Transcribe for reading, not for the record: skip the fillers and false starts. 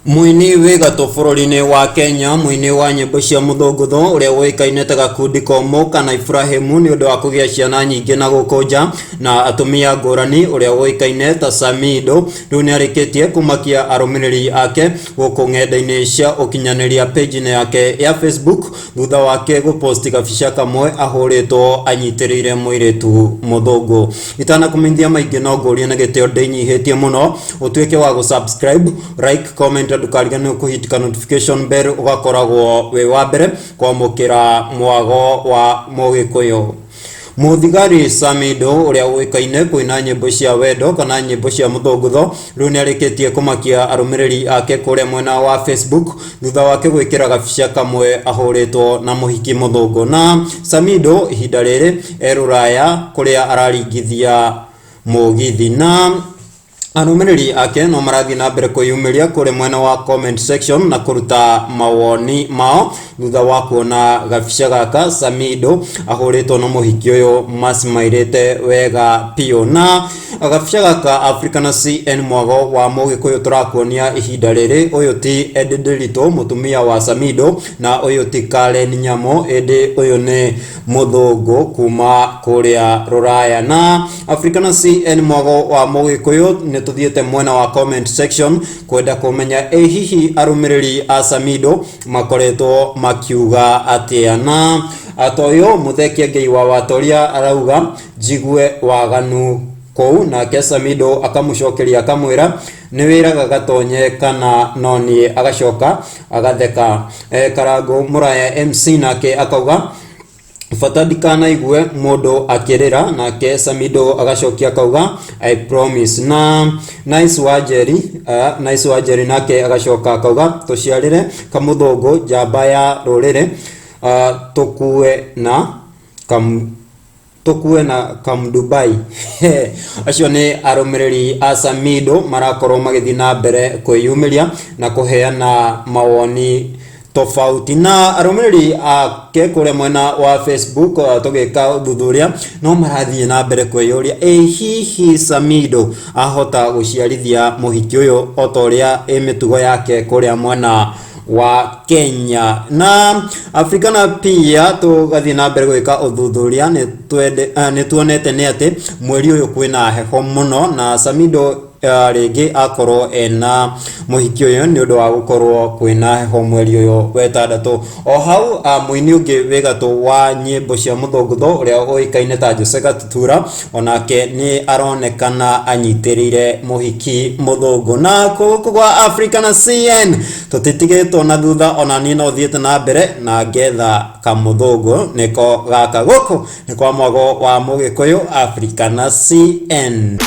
Muini wigato bururi-ini wa Kenya muini wa nyimbo cia muthungutho uria woikaine ta Gakundi Komo kana Ibrahimu ni undu wa kugia ciana nyingi na gukunja na atumia ngurani uria woikaine ta Samido riu ni arikitie kumakia arumiriri ake guku ng'enda-ini cia ukinyaniria page-ini yake ya Facebook thutha wake guposti gabica kamwe ahuritwo anyitirire muiritu muthungu. Itana kumenthia maingi no ngurie na gitio ndinyihitie muno utuike wa gusubscribe, like, comment dukarigane kuhitika notification bell ugakoragwo we wa mbere kwamukira mwago wa Mugikuyu. Muthigari Samido uria uikaine kuina nyimbo cia wendo kana nyimbo cia muthungutho riu ni arikitie kumakia arumiriri ake kuria mwena wa Facebook thutha wake gwikira gabica kamwe ahuritwo na muhiki muthungu. Na Samido ihinda riri eruraya kuria araringithia mugithi na arumiriri ake no marathi na mbere kuyumiria kuri mwena wa comment section na kuruta mawoni mao thutha wa kuona gabica gaka Samido ahuritwo no muhiki uyu masimairite wega pio. Na gabica gaka African CN mwago wa Mugikuyu turakuonia ihinda riri uyu ti Edilito mutumia wa Samido na uyu ti Karen Nyamo edi uyu ni muthungu kuma kuria ruraya. Na African CN mwago wa Mugikuyu ni tuthiete mwena wa comment section kwenda kumenya hihi arumiriri a Samido makoretwo makiuga atia. Na atoyo muthekia ngei wa watoria arauga jigue waganu kou na ke Samido akamucokeria akamwira ni wiraga gatonye kana noni agacoka agatheka. Karangu Muraya MC nake akauga fatadikana igwe modo akirira na ke Samido agacokia akauga I promise. Na Nice Wajeri nake agacoka akauga tuciarire kamuthungu jamba ya rurire tukue na Dubai. Acio ni arumiriri a Samido marakorwo magithi na mbere kwiyumiria na kuheana mawoni tofauti. Na arumiriri ake kuria mwena wa Facebook tugika thuthuria no marathie na mbere kwiyuria hihi Samido ahota guciarithia muhiki uyu otoria mitugo yake kuria mwena wa Kenya. Na Africana pia tugathie na mbere gwika uthuthuria ni tuonete ni ati mweri uyu kwina heho muno na Samido ringi akorwo ena muhiki uyu ni undu wa gukorwo kwina heho mweri uyu wetandatu. O hau muini ungi wigatu wa nyimbo cia muthungutho uria uikaine ta Jose Gatutura onake ni aronekana anyitirire muhiki muthungu. Na kwa African CN tutitigetwo na thutha ona ni no thiete na mbere na ngetha kamuthungu niko gaka guku ni kwa mwago wa Mugikuyu African CN.